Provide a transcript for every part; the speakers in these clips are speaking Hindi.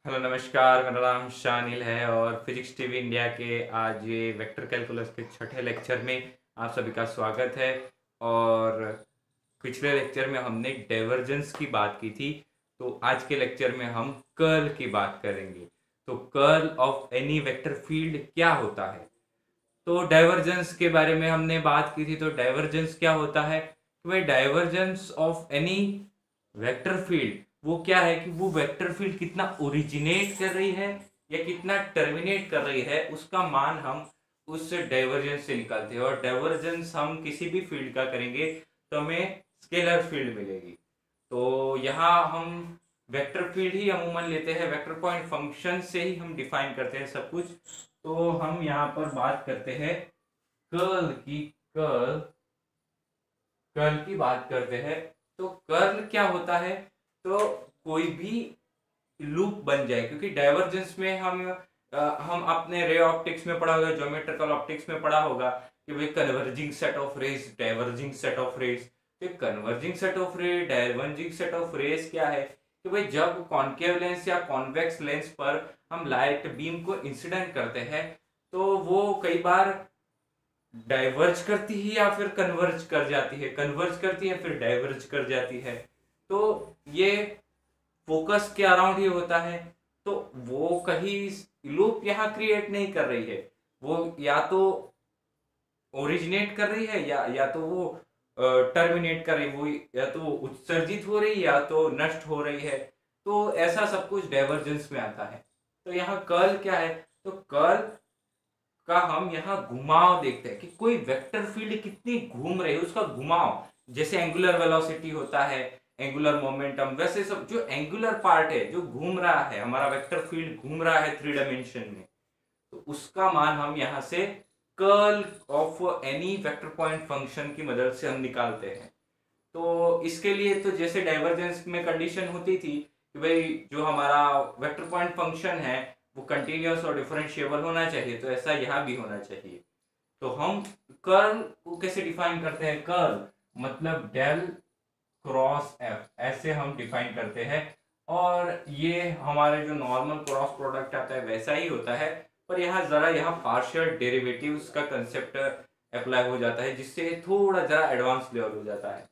हेलो नमस्कार, मेरा नाम शानिल है और फिजिक्स टीवी इंडिया के आज ये वेक्टर कैलकुलस के छठे लेक्चर में आप सभी का स्वागत है। और पिछले लेक्चर में हमने डाइवर्जेंस की बात की थी, तो आज के लेक्चर में हम कर्ल की बात करेंगे। तो curl of any vector field क्या होता है? तो डाइवर्जेंस के बारे में हमने बात की थी। तो डाइवर्जेंस क्या होता है कि भाई divergence of any vector field वो क्या है कि वो वेक्टर फील्ड कितना ओरिजिनेट कर रही है या कितना टर्मिनेट कर रही है, उसका मान हम उस डाइवर्जेंस से निकालते हैं। और डाइवर्जेंस हम किसी भी फील्ड का करेंगे तो हमें स्केलर फील्ड मिलेगी। तो यहाँ हम वेक्टर फील्ड ही अमूमन लेते हैं, वेक्टर पॉइंट फंक्शन से ही हम डिफाइन करते हैं सब कुछ। तो हम यहाँ पर बात करते हैं कर्ल की। कर्ल कर्ल की बात करते हैं। तो कर्ल क्या होता है? तो कोई भी लूप बन जाए, क्योंकि डाइवर्जेंस में हम अपने रे ऑप्टिक्स में पढ़ा होगा, ज्योमेट्रिकल ऑप्टिक्स में पढ़ा होगा कि भाई converging set of rays, diverging set of rays. तो converging set of ray, diverging set of rays क्या है कि भाई जब कॉन्केव लेंस या कॉन्वेक्स लेंस पर हम लाइट बीम को इंसिडेंट करते हैं तो वो कई बार डाइवर्ज करती है या फिर कन्वर्ज कर जाती है, कन्वर्ज करती है फिर डाइवर्ज कर जाती है। तो ये फोकस के अराउंड ही होता है। तो वो कहीं लूप यहाँ क्रिएट नहीं कर रही है, वो या तो ओरिजिनेट कर रही है या तो वो टर्मिनेट कर रही है, वो या तो उत्सर्जित हो रही है या तो नष्ट हो रही है। तो ऐसा सब कुछ डाइवर्जेंस में आता है। तो यहाँ कर्ल क्या है? तो कर्ल का हम यहाँ घुमाव देखते हैं कि कोई वेक्टर फील्ड कितनी घूम रही है, उसका घुमाव। जैसे एंगुलर वेलोसिटी होता है, एंगुलर मोमेंटम, वैसे सब जो एंगुलर पार्ट है जो घूम रहा है, हमारा वेक्टर फील्ड घूम रहा है थ्री डायमेंशन में, तो उसका मान हम यहाँ से curl of any vector point function की मदद से हम निकालते हैं। तो इसके लिए तो जैसे डाइवर्जेंस में कंडीशन होती थी कि भाई जो हमारा वेक्टर पॉइंट फंक्शन है वो कंटिन्यूअस और डिफरेंशिएबल होना चाहिए, तो ऐसा यहाँ भी होना चाहिए। तो हम कर्ल को कैसे डिफाइन करते हैं? कर्ल मतलब डेल क्रॉस एफ, ऐसे हम डिफाइन करते हैं। और ये हमारे जो नॉर्मल क्रॉस प्रोडक्ट आता है वैसा ही होता है, पर यहाँ जरा यहाँ पार्शियल डेरिवेटिव्स का कंसेप्ट अप्लाई हो जाता है, जिससे थोड़ा जरा एडवांस लेवल हो जाता है।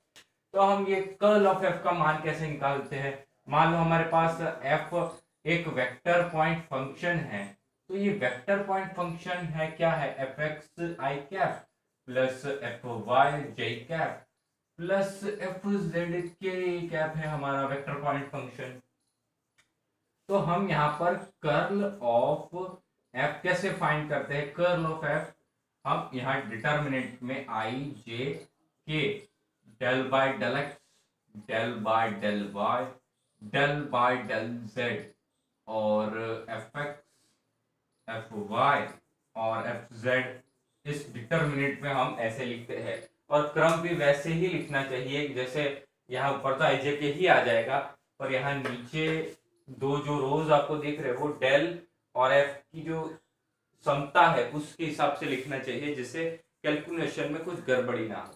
तो हम ये कर्ल ऑफ एफ का मान कैसे निकालते हैं? मान लो हमारे पास एफ एक वेक्टर पॉइंट फंक्शन है। तो ये वेक्टर पॉइंट फंक्शन है, क्या है? एफ एक्स आई कैप प्लस एफ वाई जे कैप प्लस एफ जेड के कैप है हमारा वेक्टर पॉइंट फंक्शन। तो हम यहाँ पर कर्ल ऑफ एफ कैसे फाइंड करते हैं? कर्ल ऑफ एफ हम यहाँ डिटर्मिनेंट में I J K del by del X, del by del Y, del by del Z और एफ एक्स, एफ वाई और एफ जेड, इस डिटर्मिनेंट में हम ऐसे लिखते हैं। और क्रम भी वैसे ही लिखना चाहिए, जैसे यहाँ ऊपर तो आईजे के ही आ जाएगा, और यहाँ नीचे दो जो रोज आपको दिख रहे हैं वो डेल और एफ की जो समता है उसके हिसाब से लिखना चाहिए, जिससे कैलकुलेशन में कुछ गड़बड़ी ना हो।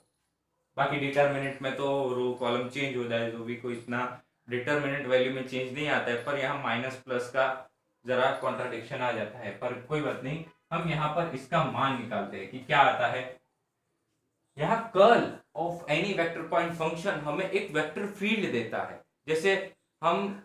बाकी डिटर्मिनेंट में तो रो कॉलम चेंज हो जाए तो भी कोई इतना डिटर्मिनेंट वैल्यू में चेंज नहीं आता है, पर यहाँ माइनस प्लस का जरा कॉन्ट्राडिक्शन आ जाता है, पर कोई बात नहीं। हम यहाँ पर इसका मान निकालते हैं कि क्या आता है। यहाँ curl of any vector point function हमें एक वेक्टर फील्ड देता है। जैसे हम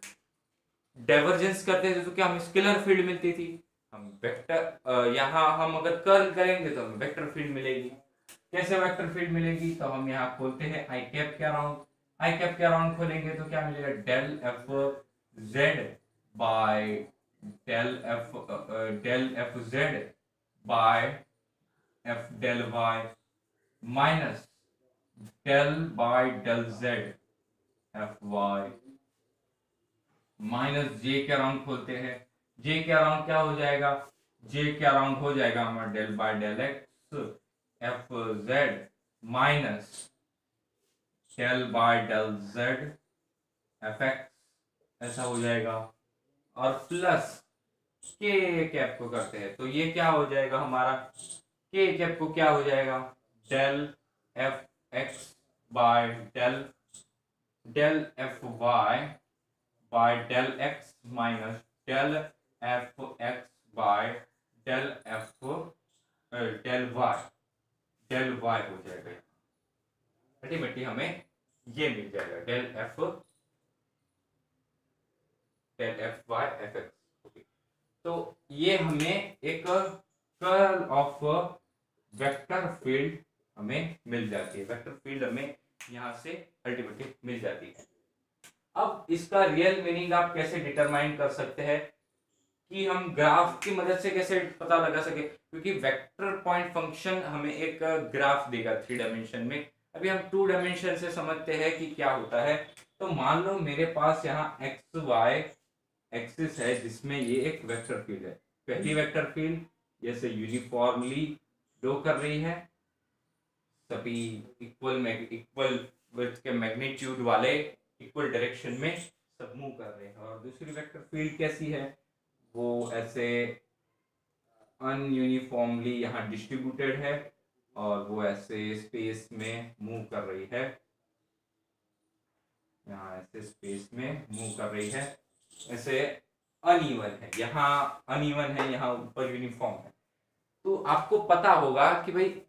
डाइवर्जेंस करते थे तो क्या हमें स्केलर फील्ड मिलती थी, हम वेक्टर यहाँ हम अगर कर्ल करेंगे तो हमें वेक्टर फील्ड मिलेगी। कैसे वेक्टर फील्ड मिलेगी? तो हम यहाँ खोलते हैं आई कैप के अराउंड। आई कैप के अराउंड खोलेंगे तो क्या मिलेगा? Del F Z by del F Z by F del Y minus del by del Z F Y minus J के अराउंड खोलते हैं। जे के अराउंड क्या हो जाएगा? जे के अराउंड हो जाएगा हमारा del by del X F Z minus del by del Z F X, ऐसा हो जाएगा। और प्लस के कैप को करते हैं तो ये क्या हो जाएगा हमारा? के कैप को क्या हो जाएगा? Del F x by del del F Y by del X minus del F x by del F del Y हो जाएगा। अल्टीमेटली हमें ये मिल जाएगा del F Y F X. तो ये हमें एक कर्ल ऑफ वेक्टर फील्ड हमें मिल जाती है, वेक्टर फील्ड हमें यहां से अल्टीमेटली मिल जाती है। अब इसका रियल मीनिंग आप कैसे डिटरमाइन कर सकते हैं कि हम ग्राफ की मदद से कैसे पता लगा सके, क्योंकि वेक्टर पॉइंट फंक्शन हमें एक ग्राफ देगा 3 डायमेंशन में। अभी हम 2 डायमेंशन से समझते हैं कि क्या होता है। तो मान लो मेरे पास यहाँ एक्स वाई एक्सिस है जिसमें ये एक वेक्टर फील्ड है। पहली वेक्टर फील्ड जैसे यूनिफॉर्मली ड्रॉ कर रही है, सभी इक्वल विड्थ के मैग्नीट्यूड वाले इक्वल डायरेक्शन में सब मूव कर रहे हैं। और दूसरी वेक्टर फील्ड कैसी है, वो ऐसे अनयूनिफॉर्मली यहाँ डिस्ट्रीब्यूटेड है और वो ऐसे स्पेस में मूव कर रही है, यहाँ ऐसे स्पेस में मूव कर रही है, ऐसे अनइवन है, यहाँ अनइवन है, यहाँ ऊपर यूनिफॉर्म है। तो आपको पता होगा कि भाई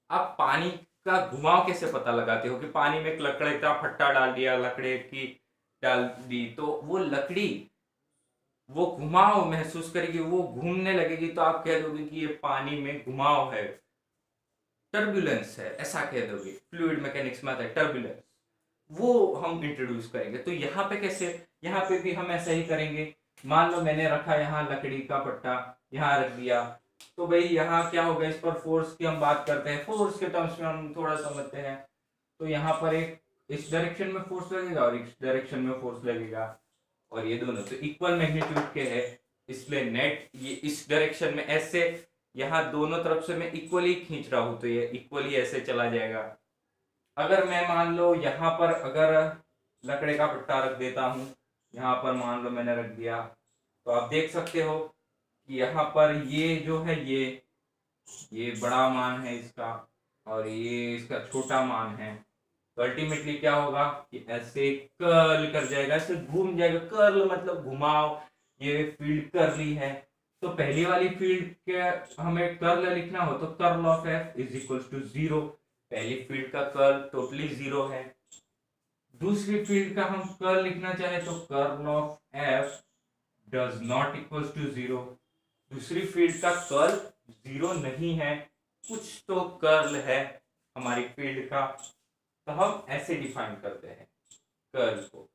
आप पानी का घुमाव कैसे पता लगाते हो कि पानी में एक लकड़ी का फट्टा डाल दिया, लकड़ी की डाल दी, तो वो लकड़ी वो घुमाव महसूस करेगी, वो घूमने लगेगी, तो आप कह दोगे कि ये पानी में घुमाव है, टर्बुलेंस है, ऐसा कह दोगे। फ्लूइड मैकेनिक्स में आता है टर्बुलेंस, वो हम इंट्रोड्यूस करेंगे। तो यहाँ पे कैसे, यहाँ पे भी हम ऐसा ही करेंगे। मान लो मैंने रखा यहाँ लकड़ी का पट्टा, यहाँ रख दिया, तो भाई यहाँ क्या होगा, इस पर फोर्स की हम बात करते हैं, फोर्स के टर्म्स में हम थोड़ा समझते हैं। तो यहाँ पर एक इस डायरेक्शन में फोर्स लगेगा और इस डायरेक्शन में फोर्स लगेगा, और ये दोनों तो इक्वल मैग्नीट्यूड के है, इसलिए नेट ये इस डायरेक्शन में ऐसे, यहाँ दोनों तरफ से मैं इक्वली खींच रहा हूं तो ये इक्वली ऐसे चला जाएगा। अगर मैं मान लो यहाँ पर अगर लकड़े का पट्टा रख देता हूँ, यहाँ पर मान लो मैंने रख दिया, तो आप देख सकते हो कि यहाँ पर ये जो है ये बड़ा मान है इसका और ये इसका छोटा मान है। तो अल्टीमेटली क्या होगा कि ऐसे कर्ल कर जाएगा, ऐसे घूम जाएगा। कर्ल मतलब घुमाव, ये फील्ड कर्ली है। तो पहली वाली फील्ड के हमें कर्ल लिखना हो तो curl of F is equal to 0। पहली फील्ड का कर्ल टोटली 0 है। दूसरी फील्ड का हम कर्ल लिखना चाहे तो curl of F does not equal to 0। दूसरी फील्ड का कर्ल 0 नहीं है, कुछ तो कर्ल है हमारी फील्ड का, तो हम ऐसे डिफाइन करते हैं कर्ल को।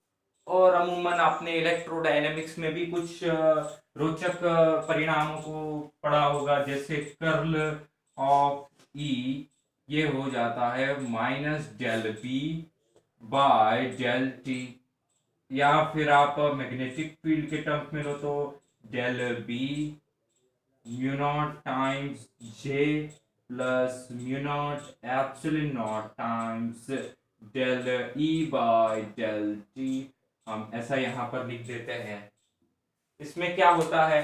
और अमूमन आपने इलेक्ट्रोडायनेमिक्स में भी कुछ रोचक परिणामों को पढ़ा होगा, जैसे कर्ल ऑफ ई ये हो जाता है minus del P by del T, या फिर आप मैग्नेटिक फील्ड के टर्म्स में लो तो del B mu naught times J plus mu naught epsilon naught times del E by del T. हम ऐसा यहाँ पर लिख देते हैं। इसमें क्या होता है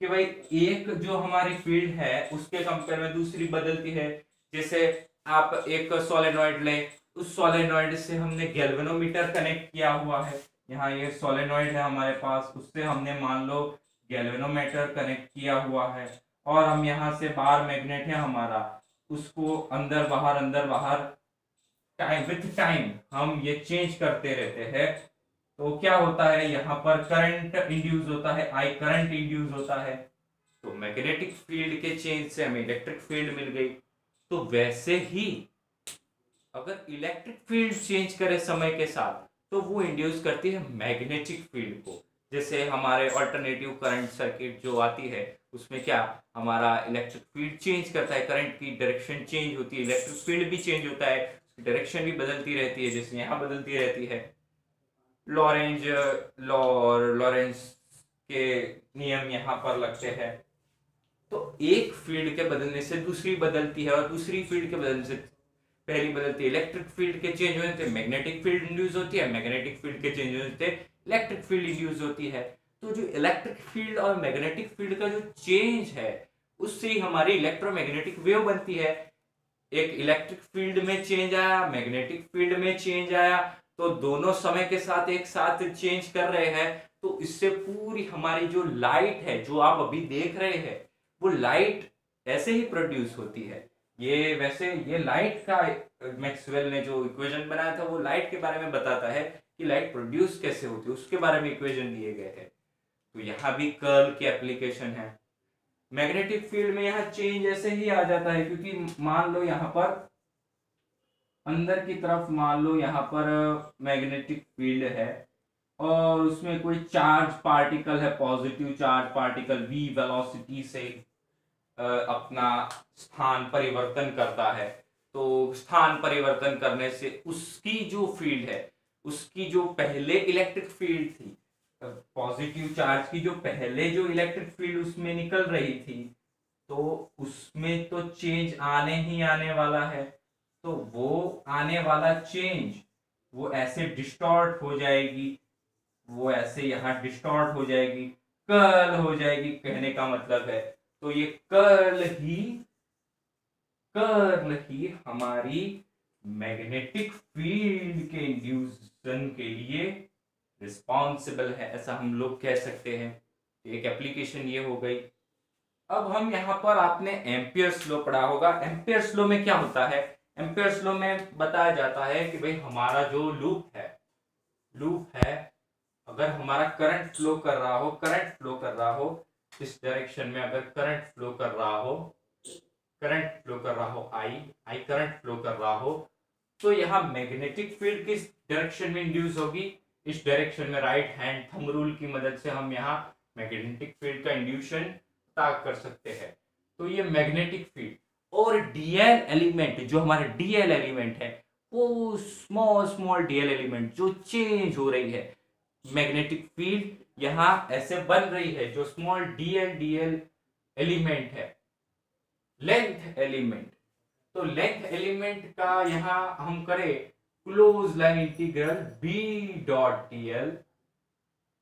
कि भाई एक जो हमारी फील्ड है उसके कंपेयर में दूसरी बदलती है। जैसे आप एक सोलेनॉइड लें, उस सोलेनॉइड से हमने गैल्वेनोमीटर कनेक्ट किया हुआ है, यहाँ ये सोलेनॉइड है हमारे पास, उससे हमने मान लो गैल्वेनोमीटर कनेक्ट किया हुआ है, और हम यहाँ से बाहर मैग्नेट है हमारा, उसको अंदर बाहर टाइम विथ टाइम हम ये चेंज करते रहते हैं। तो क्या होता है, यहाँ पर करंट इंड्यूस होता है, आई करंट इंड्यूस होता है। तो मैग्नेटिक फील्ड के चेंज से हमें इलेक्ट्रिक फील्ड मिल गई। तो वैसे ही अगर इलेक्ट्रिक फील्ड चेंज करे समय के साथ तो वो इंड्यूस करती है मैग्नेटिक फील्ड को। जैसे हमारे अल्टरनेटिव करंट सर्किट जो आती है उसमें क्या हमारा इलेक्ट्रिक फील्ड चेंज करता है, करंट की डायरेक्शन चेंज होती है, इलेक्ट्रिक फील्ड भी चेंज होता है, डायरेक्शन भी बदलती रहती है, जैसे यहाँ बदलती रहती है। लॉरेंज लॉ और लॉरेंस के नियम यहाँ पर लगते हैं। तो एक फील्ड के बदलने से दूसरी बदलती है, और दूसरी फील्ड के बदलने से पहली बदलती है। इलेक्ट्रिक फील्ड के चेंज होने से मैग्नेटिक फील्ड इंड्यूस होती है, मैग्नेटिक फील्ड के चेंज होने से इलेक्ट्रिक फील्ड इंड्यूस होती है। तो जो इलेक्ट्रिक फील्ड और मैग्नेटिक फील्ड का जो चेंज है उससे ही हमारी इलेक्ट्रोमैग्नेटिक वेव बनती है। एक इलेक्ट्रिक फील्ड में चेंज आया, मैग्नेटिक फील्ड में चेंज आया, तो दोनों समय के साथ एक साथ चेंज कर रहे हैं, तो इससे पूरी हमारी जो लाइट है जो आप अभी देख रहे हैं वो लाइट ऐसे ही प्रोड्यूस होती है। ये वैसे ये लाइट का मैक्सवेल ने जो इक्वेशन बनाया था वो लाइट के बारे में बताता है कि लाइट प्रोड्यूस कैसे होती है, उसके बारे में इक्वेशन दिए गए हैं। तो यहाँ भी कर्ल की एप्लीकेशन है। मैग्नेटिक फील्ड में यहाँ चेंज ऐसे ही आ जाता है क्योंकि मान लो यहाँ पर अंदर की तरफ मान लो यहाँ पर मैग्नेटिक फील्ड है और उसमें कोई चार्ज पार्टिकल है, positive charge particle v velocity से अपना स्थान परिवर्तन करता है। तो स्थान परिवर्तन करने से उसकी जो फील्ड है, उसकी जो पहले इलेक्ट्रिक फील्ड थी, पॉजिटिव चार्ज की जो पहले जो इलेक्ट्रिक फील्ड उसमें निकल रही थी, तो उसमें तो चेंज आने ही आने वाला है। तो वो आने वाला चेंज वो ऐसे डिस्टॉर्ट हो जाएगी, वो ऐसे यहाँ डिस्टॉर्ट हो जाएगी, कर्ल हो जाएगी, कहने का मतलब है। तो ये कर्ल ही हमारी मैग्नेटिक फील्ड के इंड्यूशन के लिए रिस्पॉन्सिबल है, ऐसा हम लोग कह सकते हैं। एक एप्लीकेशन ये हो गई। अब हम यहाँ पर आपने एम्पियर्स लॉ पढ़ा होगा। एम्पियर्स लॉ में क्या होता है? एम्पियर्स लॉ में बताया जाता है कि भाई हमारा जो लूप है, अगर हमारा करंट फ्लो कर रहा हो इस डायरेक्शन में, अगर करंट फ्लो कर रहा हो आई करंट फ्लो कर रहा हो, तो यहाँ मैग्नेटिक फील्ड किस डायरेक्शन में इंड्यूस होगी? इस डायरेक्शन में। राइट हैंड थंब रूल की मदद से हम यहाँ मैग्नेटिक फील्ड का इंड्यूशन ताक कर सकते हैं। तो ये मैग्नेटिक फील्ड और डीएल एलिमेंट, जो हमारे डीएल एलिमेंट है, वो स्मॉल डीएल एलिमेंट जो चेंज हो रही है, मैग्नेटिक फील्ड यहां ऐसे बन रही है, जो स्मॉल डीएल एलिमेंट है, लेंथ एलिमेंट। तो लेंथ एलिमेंट का यहां हम करें close line integral B dot DL,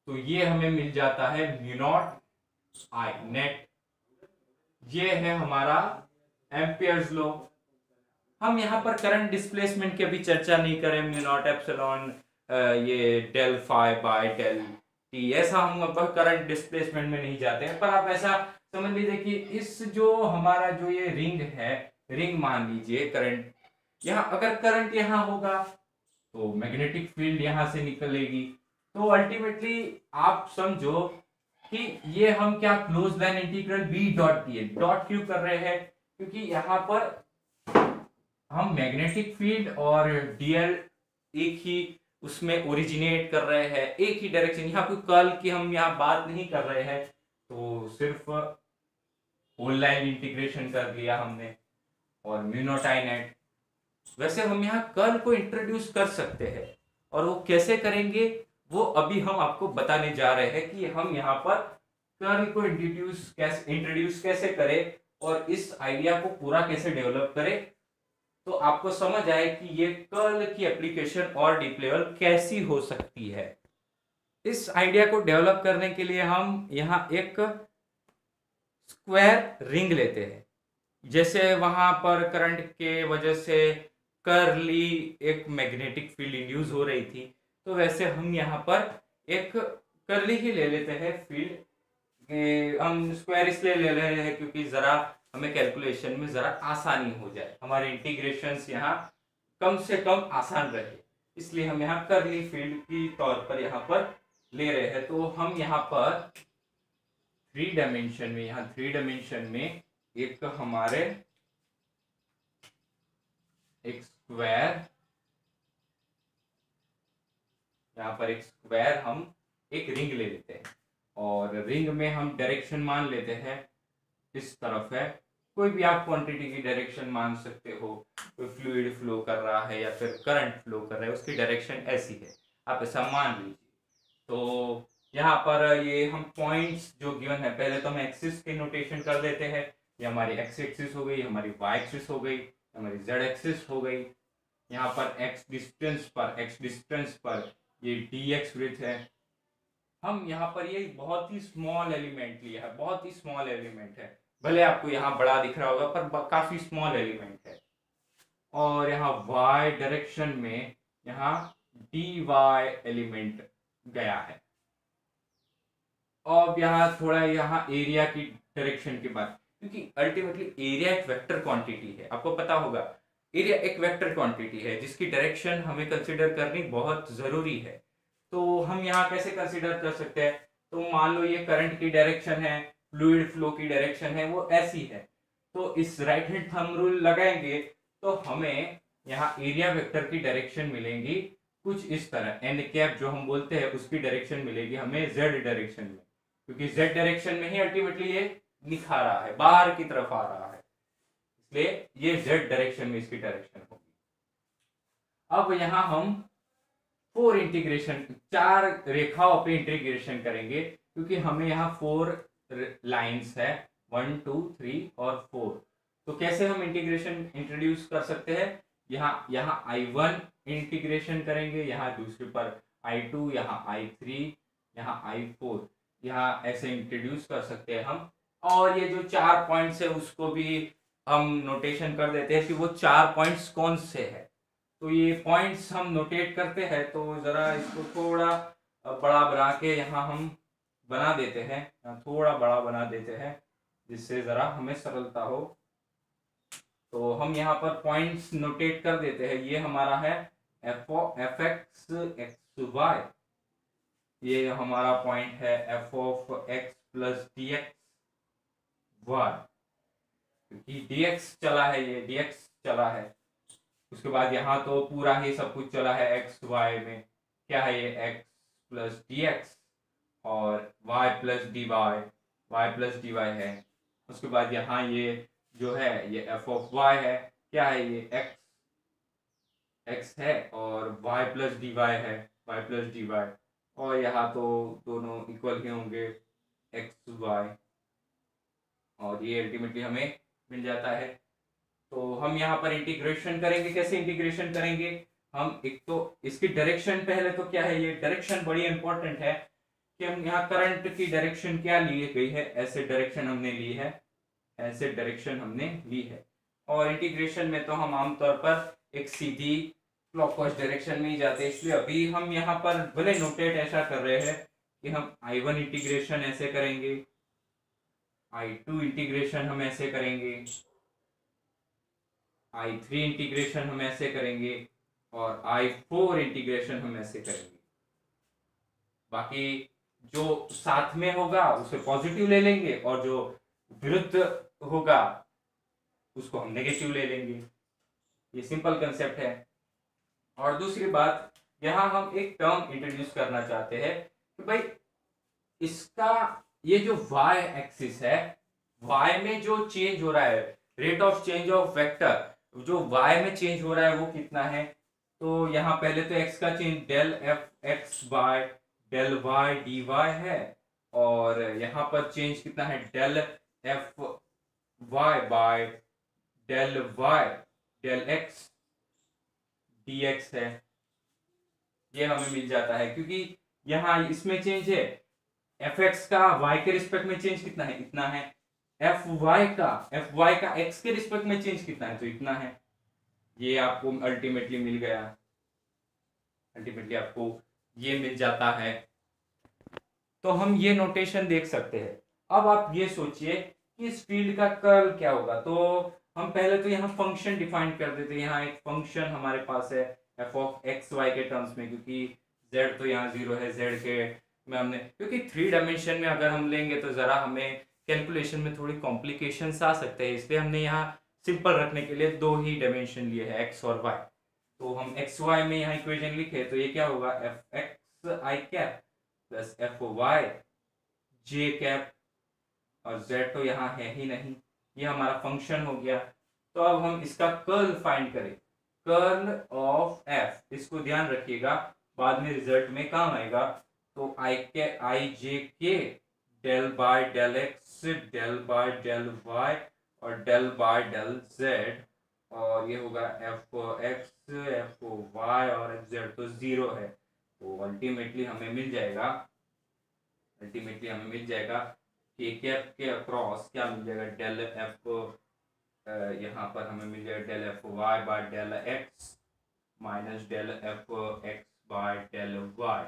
तो ये हमें मिल जाता है म्यू नॉट आई नेट। ये है हमारा एम्पियर्स लॉ। हम यहाँ पर करंट डिस्प्लेसमेंट की अभी चर्चा नहीं करें, म्यू नॉट एप्सिलॉन ये del phi by del T, ऐसा हम अब करंट डिस्प्लेसमेंट में नहीं जाते हैं। पर आप ऐसा समझ लीजिए कि इस जो हमारा जो ये रिंग मान लीजिए करंट, यहाँ अगर करंट यहाँ होगा तो मैग्नेटिक फील्ड यहाँ से निकलेगी। तो अल्टीमेटली आप समझो कि ये हम क्या close line integral B dot D, dot क्यों कर रहे हैं? क्योंकि यहाँ पर हम मैग्नेटिक फील्ड और डीएल एक ही उसमें ओरिजिनेट कर रहे हैं, एक ही डायरेक्शन। यहाँ कोई कर्ल की हम यहाँ बात नहीं कर रहे हैं, तो सिर्फ होल लाइन इंटीग्रेशन कर लिया हमने और म्यू नॉट आई नेट। वैसे हम यहाँ कर्ल को इंट्रोड्यूस कर सकते हैं, और वो कैसे करेंगे वो अभी हम आपको बताने जा रहे हैं कि हम यहाँ पर कर्ल को इंट्रोड्यूस कैसे करें और इस आइडिया को पूरा कैसे डेवलप करें, तो आपको समझ आए कि ये कर्ल की एप्लीकेशन और डीप लेवल कैसी हो सकती है। इस आइडिया को डेवलप करने के लिए हम यहाँ एक स्क्वायर रिंग लेते हैं। जैसे वहां पर करंट के वजह से कर्ली एक मैग्नेटिक फील्ड इंड्यूस हो रही थी, तो वैसे हम यहाँ पर एक कर्ली ही ले लेते हैं फील्ड। हम स्क्वायर इसलिए ले रहे हैं क्योंकि जरा हमें कैलकुलेशन में जरा आसानी हो जाए, हमारे इंटीग्रेशंस यहाँ कम से कम आसान रहे, इसलिए हम यहाँ कर्ली फील्ड की तौर पर यहाँ पर ले रहे हैं। तो हम यहाँ पर थ्री डायमेंशन में एक हमारे एक स्क्वायर, यहाँ पर एक स्क्वायर हम एक रिंग ले लेते हैं, और रिंग में हम डायरेक्शन मान लेते हैं इस तरफ है। कोई भी आप क्वांटिटी की डायरेक्शन मान सकते हो, कोई फ्लूइड फ्लो कर रहा है या फिर करंट फ्लो कर रहा है, उसकी डायरेक्शन ऐसी है, आप ऐसा मान लीजिए। तो यहाँ पर ये हम पॉइंट्स जो गिवन है, पहले तो हम एक्सिस के नोटेशन कर देते हैं। ये हमारी एक्स एक्सिस हो गई, हमारी वाई एक्सिस हो गई, हमारी जेड एक्सिस हो गई। यहाँ पर एक्स डिस्टेंस पर ये डी एक्स विड्थ है। हम यहाँ पर ये बहुत ही स्मॉल एलिमेंट लिया है, बहुत ही स्मॉल एलिमेंट है, भले आपको यहाँ बड़ा दिख रहा होगा पर काफी स्मॉल एलिमेंट है। और यहाँ y डायरेक्शन में यहाँ dy एलिमेंट गया है। अब यहाँ थोड़ा यहाँ एरिया की डायरेक्शन की बात, क्योंकि अल्टीमेटली एरिया एक वेक्टर क्वांटिटी है, आपको पता होगा एरिया एक वेक्टर क्वांटिटी है जिसकी डायरेक्शन हमें कंसीडर करनी बहुत जरूरी है। तो हम यहाँ कैसे कंसीडर कर सकते हैं, तो मान लो ये करंट की डायरेक्शन है, फ्लूइड फ्लो की डायरेक्शन है, वो ऐसी है, तो इस राइट हैंड थंब रूल लगाएंगे तो हमें यहाँ एरिया वेक्टर की डायरेक्शन मिलेंगी कुछ इस तरह, एन कैप जो हम बोलते हैं उसकी डायरेक्शन मिलेगी हमें जेड डायरेक्शन में, क्योंकि जेड डायरेक्शन में ही अल्टीमेटली ये दिखा रहा है, बाहर की तरफ आ रहा है, इसलिए ये जेड डायरेक्शन में इसकी डायरेक्शन होगी। अब यहाँ हम फोर इंटीग्रेशन, चार रेखाओं पे इंटीग्रेशन करेंगे, क्योंकि हमें यहाँ फोर लाइंस है, 1 2 3 और 4। तो कैसे हम इंटीग्रेशन इंट्रोड्यूस कर सकते हैं, यहाँ यहाँ I1 इंटीग्रेशन करेंगे, यहाँ दूसरे पर I2, यहाँ I3, यहाँ I4, यहाँ ऐसे इंट्रोड्यूस कर सकते हैं हम। और ये जो चार पॉइंट्स है उसको भी हम नोटेशन कर देते हैं कि वो चार पॉइंट्स कौन से है। तो ये पॉइंट्स हम नोटेट करते हैं, तो जरा इसको थोड़ा बड़ा बना के यहाँ हम बना देते हैं, थोड़ा बड़ा बना देते हैं जिससे जरा हमें सरलता हो। तो हम यहाँ पर पॉइंट्स नोटेट कर देते हैं, ये हमारा है एफ एक्स एक्स वाई, ये हमारा पॉइंट है F of X plus D x Y, क्योंकि डी एक्स चला है, ये डी एक्स चला है। उसके बाद यहाँ तो पूरा ही सब कुछ चला है एक्स वाई में, क्या है ये एक्स प्लस डी एक्स और वाई प्लस डी वाई है। उसके बाद यहाँ ये जो है ये एफ ऑफ वाई है, क्या है ये एक्स है और वाई प्लस डी वाई है, वाई प्लस डी वाई, और यहाँ तो दोनों इक्वल ही होंगे एक्स वाई, और ये अल्टीमेटली हमें मिल जाता है। तो हम यहाँ पर इंटीग्रेशन करेंगे, कैसे इंटीग्रेशन करेंगे हम, एक तो इसकी डायरेक्शन, पहले तो क्या है ये डायरेक्शन बड़ी इंपॉर्टेंट है कि हम यहाँ करंट की डायरेक्शन क्या ली गई है, ऐसे डायरेक्शन हमने ली है, ऐसे डायरेक्शन हमने ली है। और इंटीग्रेशन में तो हम आमतौर पर एक सीधी क्लॉकवाइज डायरेक्शन में ही जाते हैं, इसलिए अभी हम यहाँ पर भले नोटेट ऐसा कर रहे हैं कि हम I1 इंटीग्रेशन ऐसे करेंगे, I2 इंटीग्रेशन हम ऐसे करेंगे, I3 इंटीग्रेशन हम ऐसे करेंगे और I4 इंटीग्रेशन हम ऐसे करेंगे। बाकी जो साथ में होगा उसे पॉजिटिव ले लेंगे और जो विरुद्ध होगा उसको हम नेगेटिव ले लेंगे। ये सिंपल कंसेप्ट है। और दूसरी बात, यहां हम एक टर्म इंट्रोड्यूस करना चाहते हैं कि भाई इसका ये जो y एक्सिस है, y में जो चेंज हो रहा है, rate of change of vector जो y में चेंज हो रहा है वो कितना है। तो यहाँ पहले तो x का change del F x by del Y D Y है, और यहाँ पर चेंज कितना है del F Y by del Y del X D X है, ये हमें मिल जाता है, क्योंकि यहाँ इसमें चेंज है एफ एक्स का y के रिस्पेक्ट में चेंज कितना है, इतना है, एफ वाई का x के रिस्पेक्ट में चेंज कितना है, तो इतना है। ये आपको अल्टीमेटली मिल गया, अल्टीमेटली आपको ये मिल जाता है। तो हम ये नोटेशन देख सकते हैं। अब आप ये सोचिए कि इस फील्ड का कर्ल क्या होगा। तो हम पहले तो यहाँ फंक्शन डिफाइन कर देते हैं। यहाँ एक फंक्शन हमारे पास है एफ ऑफ एक्स वाई के टर्म्स में, क्योंकि z तो यहाँ 0 है, z के में हमने, क्योंकि 3 डायमेंशन में अगर हम लेंगे तो जरा हमें कैलकुलेशन में थोड़ी कॉम्प्लिकेशंस आ सकते हैं, इसलिए हमने यहाँ सिंपल रखने के लिए 2 ही डायमेंशन लिए हैं, x और y। तो हम एक्स वाई में यहाँ इक्वेशन लिखे तो ये क्या होगा, एफ एक्स आई कैप प्लस एफ वाई जे कैप, और z तो यहाँ है ही नहीं, ये हमारा फंक्शन हो गया। तो अब हम इसका कर्ल फाइंड करें, कर्ल ऑफ f, इसको ध्यान रखिएगा बाद में रिजल्ट में काम आएगा। तो I J K del by del X del by del Y और डेल बाय डेल जेड, और ये होगा एफ एक्स एफ वाई और एफ जेड तो 0 है। तो अल्टीमेटली हमें मिल जाएगा, के कैप के अक्रॉस क्या मिल जाएगा, डेल एफ, यहाँ पर हमें मिल जाएगा del F Y by del X minus del F x by del Y.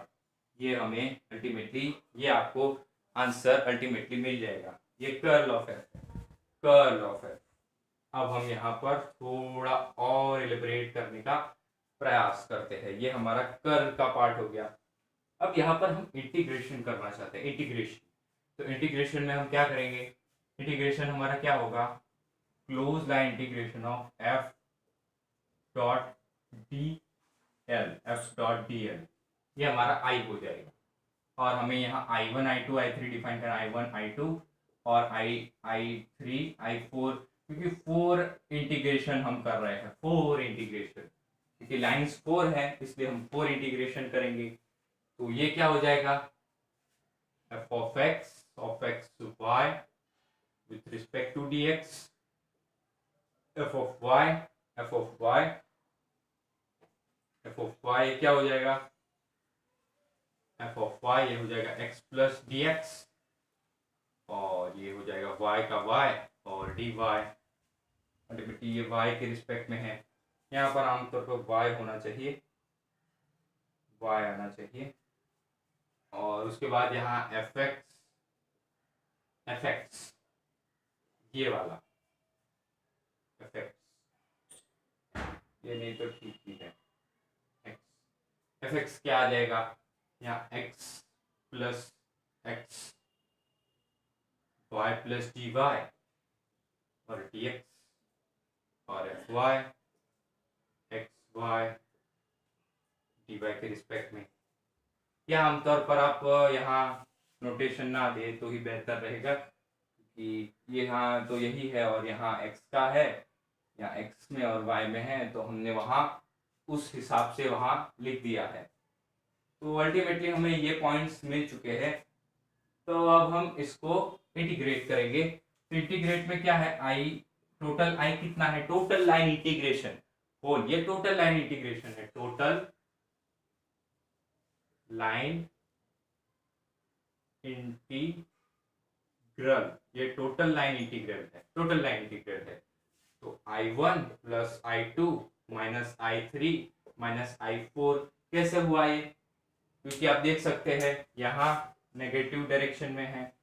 ये हमें अल्टीमेटली ये आपको आंसर अल्टीमेटली मिल जाएगा। ये curl of F, curl of F. अब हम यहाँ पर थोड़ा और एलिब्रेट करने का प्रयास करते हैं। ये हमारा कर्ल का पार्ट हो गया। अब यहाँ पर हम इंटीग्रेशन करना चाहते हैं, इंटीग्रेशन। तो इंटीग्रेशन में हम क्या करेंगे, इंटीग्रेशन हमारा क्या होगा, close line integration of F dot D L, F dot D L, ये हमारा आई हो जाएगा। और हमें यहाँ i1 i2 i3 डिफाइन करना, i1 i2 और i3 i4, क्योंकि 4 इंटीग्रेशन हम कर रहे हैं, 4 इंटीग्रेशन, क्योंकि लाइंस 4 है इसलिए हम 4 इंटीग्रेशन करेंगे। तो ये क्या हो जाएगा, f of x y with respect to dx, f of y क्या हो जाएगा, f of y ये हो जाएगा x प्लस डी एक्स, और ये हो जाएगा y का y और dy, अल्टीमेटली ये y के रिस्पेक्ट में है। यहाँ पर आमतौर पर y होना चाहिए, y आना चाहिए, और उसके बाद यहाँ fx ये वाला fx, ये नहीं तो ठीक ही है, fx क्या आ जाएगा, यहाँ x plus x y plus D Y और dx, और fy x y dy के रिस्पेक्ट में। या आमतौर पर आप यहाँ नोटेशन ना दे तो ही बेहतर रहेगा, कि यहाँ तो यही है और यहाँ x का है, या x में और y में है, तो हमने वहाँ उस हिसाब से वहाँ लिख दिया है। तो अल्टीमेटली हमें ये पॉइंट्स मिल चुके हैं। तो अब हम इसको इंटीग्रेट करेंगे। तो इंटीग्रेट में क्या है, आई, टोटल आई कितना है, टोटल लाइन इंटीग्रेशन होल, ये टोटल लाइन इंटीग्रेशन है, टोटल लाइन इंटीग्रल, ये टोटल लाइन इंटीग्रल है, टोटल लाइन इंटीग्रल है। तो i1 plus i2 minus i3 minus i4 कैसे हुआ ये, क्योंकि आप देख सकते हैं यहाँ नेगेटिव डायरेक्शन में है,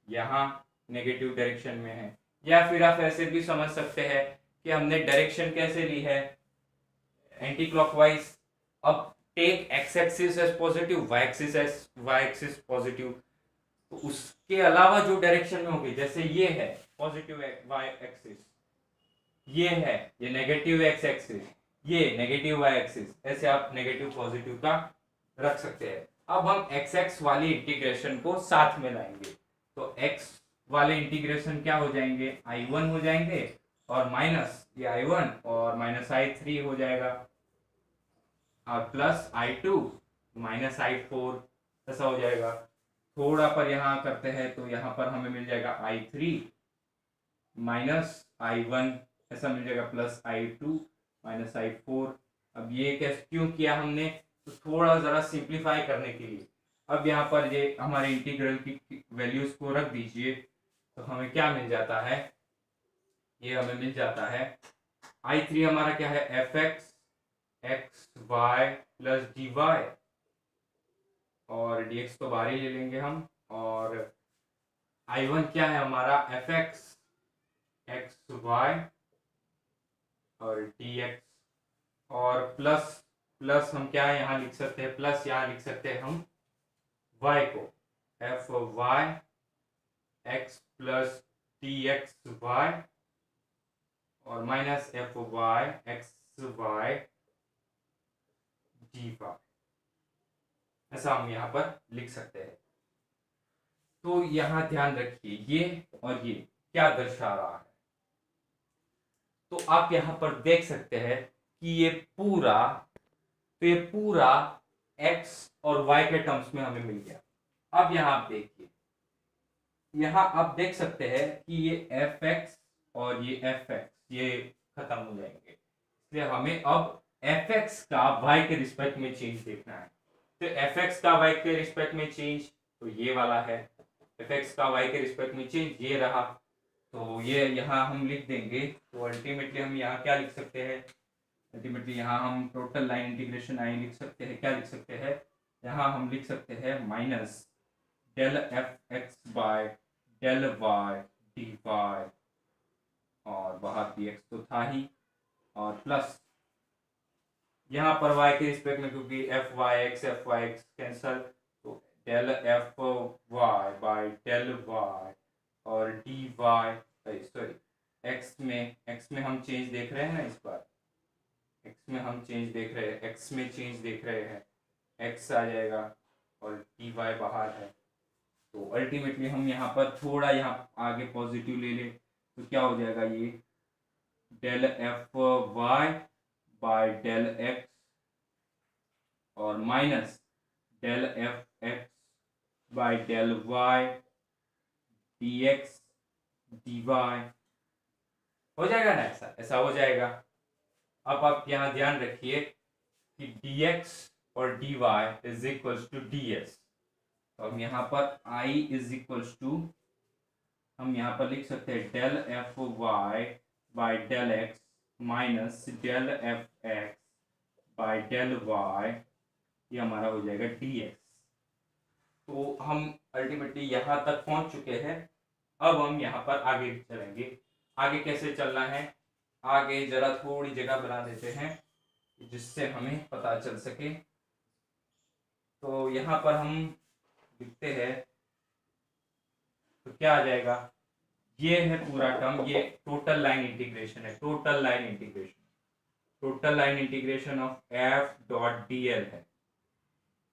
यहाँ नेगेटिव डायरेक्शन में है, या फिर आप ऐसे भी समझ सकते हैं कि हमने डायरेक्शन कैसे ली है, एंटी क्लॉकवाइज। अब take x axis as positive, y axis positive, तो उसके अलावा जो डायरेक्शन में होगी, जैसे ये है पॉजिटिव y एक्सिस, ये है ये नेगेटिव x एक्सिस, ये नेगेटिव y एक्सिस, ऐसे आप नेगेटिव पॉजिटिव का रख सकते हैं। अब हम x वाली इंटीग्रेशन को साथ में लाएंगे, तो x वाले इंटीग्रेशन क्या हो जाएंगे, i1 हो जाएंगे और माइनस ये i1 और माइनस i3 हो जाएगा, और प्लस i2 माइनस i4 ऐसा हो जाएगा। थोड़ा पर यहाँ करते हैं तो यहाँ पर हमें मिल जाएगा i3 माइनस i1 ऐसा मिल जाएगा, प्लस i2 माइनस i4। अब ये कैसे क्यों किया हमने, तो थोड़ा जरा सिंप्लीफाई करने के लिए। अब यहाँ पर ये हमारे इंटीग्रल की वैल्यूज को रख दीजिए, तो हमें क्या मिल जाता है, ये हमें मिल जाता है i3 हमारा क्या है, fx X Y plus D Y, और dx तो बाहर ही ले लेंगे हम, और i1 क्या है हमारा, fx एक्स वाई और dx, और प्लस प्लस हम क्या है यहाँ लिख सकते हैं, प्लस यहाँ लिख सकते हैं हम y को f y x plus D x y, और minus f y x y D y, ऐसा हम यहाँ पर लिख सकते हैं। तो यहाँ ध्यान रखिए ये और ये क्या दर्शा रहा है, तो आप यहाँ पर देख सकते हैं कि ये पूरा, तो ये पूरा x और y के टर्म्स में हमें मिल गया। अब यहाँ आप देखिए, यहाँ आप देख सकते हैं कि ये fx और ये fx ये खत्म हो जाएंगे, इसलिए हमें अब fx का y के रिस्पेक्ट में चेंज देखना है। तो fx का y के रिस्पेक्ट में चेंज तो ये वाला है, fx का y के रिस्पेक्ट में चेंज ये रहा, तो ये यहाँ हम लिख देंगे। तो अल्टीमेटली हम यहाँ क्या लिख सकते हैं, अल्टीमेटली यहाँ हम टोटल लाइन इंटीग्रेशन आई लिख सकते हैं, क्या लिख सकते हैं, यहाँ हम लिख सकते हैं minus del F x by del Y D Y, और बाहर डी एक्स तो था ही, और प्लस यहाँ पर y के रिस्पेक्ट में, क्योंकि एफ वाई एक्स कैंसल, तो del F Y by del Y और डी वाई, सॉरी एक्स में हम चेंज देख रहे हैं ना, इस बार एक्स में हम चेंज देख रहे हैं, एक्स में चेंज देख रहे हैं, एक्स आ जाएगा और डी वाई बाहर है। तो अल्टीमेटली हम यहाँ पर थोड़ा यहाँ आगे पॉजिटिव ले लें तो क्या हो जाएगा, ये del F Y by del x और minus del F x by del Y d x d y हो जाएगा ना, ऐसा हो जाएगा। अब आप यहाँ ध्यान रखिए कि dx और dy is equals to ds, तो हम यहाँ पर I इज इक्वल्स टू, हम यहाँ पर लिख सकते हैं del F Y by del X minus del F x by del Y, ये हमारा हो जाएगा dx। तो हम अल्टीमेटली यहाँ तक पहुंच चुके हैं। अब हम यहाँ पर आगे चलेंगे। आगे कैसे चलना है, आगे जरा थोड़ी जगह बना देते हैं जिससे हमें पता चल सके। तो यहाँ पर हम लिखते हैं, तो क्या आ जाएगा, ये है पूरा टर्म, ये टोटल लाइन इंटीग्रेशन है, total line integration of F dot D L है,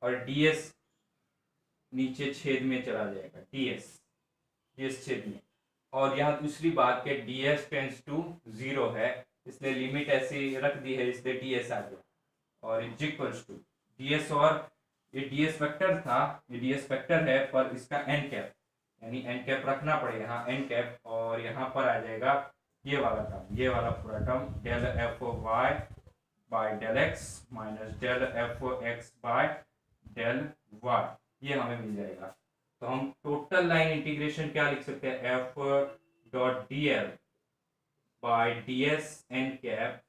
और ds नीचे छेद में चला जाएगा, ds छेद में। और यहाँ दूसरी बात के ds टेंड्स टू 0 है, इसलिए लिमिट ऐसी रख दी है, इसलिए ds आ गया, और इज इक्वल्स टू ds, और ये ds वेक्टर था, ये ds वेक्टर है पर इसका n कैप, यानी n कैप रखना पड़ेगा यहाँ n कैप, और यहाँ पर आ जाएगा ये वाला टर्म, ये वाला पूरा term del F Y by del X minus del F x by del Y, ये हमें मिल जाएगा। तो हम टोटल लाइन इंटीग्रेशन क्या लिख सकते हैं, F dot D L by D S N cap,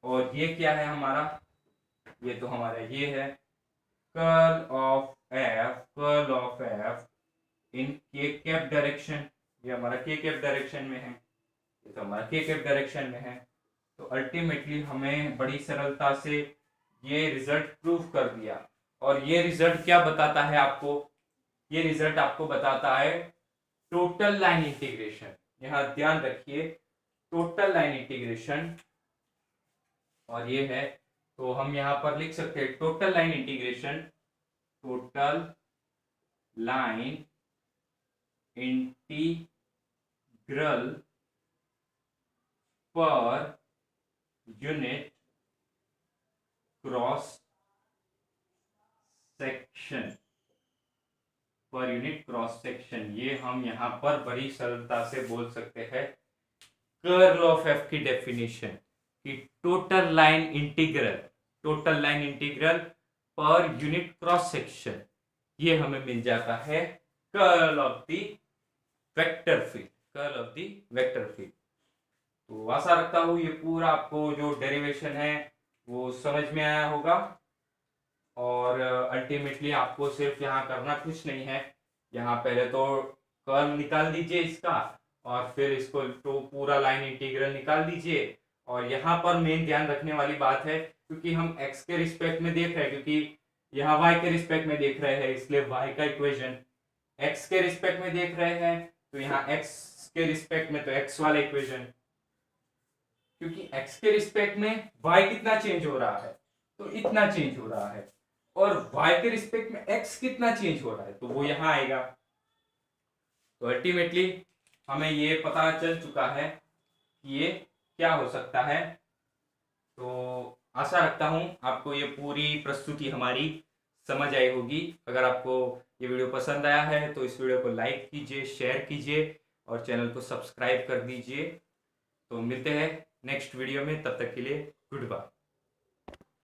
और ये क्या है हमारा, ये तो हमारा ये है कर्ल ऑफ एफ इन के कैप डायरेक्शन, ये हमारा के कैप डायरेक्शन में है, ये तो हमारा के कैप डायरेक्शन में है। तो अल्टीमेटली हमें बड़ी सरलता से ये रिजल्ट प्रूव कर दिया। और ये रिजल्ट क्या बताता है आपको, ये रिजल्ट आपको बताता है टोटल लाइन इंटीग्रेशन। यहाँ ध्यान रखिए, टोटल लाइन इंटीग्रेशन, और ये है, तो हम यहाँ पर लिख सकते हैं total line integration, total line integral per unit cross section, per unit cross section, ये हम यहाँ पर बड़ी सरलता से बोल सकते हैं कर्ल ऑफ एफ की डेफिनेशन कि total line integral per unit cross section, ये हमें मिल जाता है curl of the vector field, तो आशा रखता हूँ ये पूरा आपको जो डेरिवेशन है वो समझ में आया होगा। और अल्टीमेटली आपको सिर्फ यहाँ करना कुछ नहीं है, यहाँ पहले तो कर्ल निकाल दीजिए इसका, और फिर इसको तो पूरा लाइन इंटीग्रल निकाल दीजिए। और यहाँ पर मेन ध्यान रखने वाली बात है, क्योंकि हम x के रिस्पेक्ट में देख रहे हैं, क्योंकि यहाँ y के रिस्पेक्ट में देख रहे हैं, इसलिए y का इक्वेशन, x के रिस्पेक्ट में देख रहे हैं तो यहाँ x के रिस्पेक्ट में तो x वाला इक्वेशन, क्योंकि x के रिस्पेक्ट में y कितना चेंज हो रहा है, तो इतना चेंज हो रहा है, और y के रिस्पेक्ट में x कितना चेंज हो रहा है, तो वो यहां आएगा। तो अल्टीमेटली हमें ये पता चल चुका है कि ये क्या हो सकता है। तो आशा रखता हूं आपको ये पूरी प्रस्तुति हमारी समझ आई होगी। अगर आपको ये वीडियो पसंद आया है तो इस वीडियो को लाइक कीजिए, शेयर कीजिए और चैनल को सब्सक्राइब कर दीजिए। तो मिलते हैं नेक्स्ट वीडियो में, तब तक के लिए गुड बाय।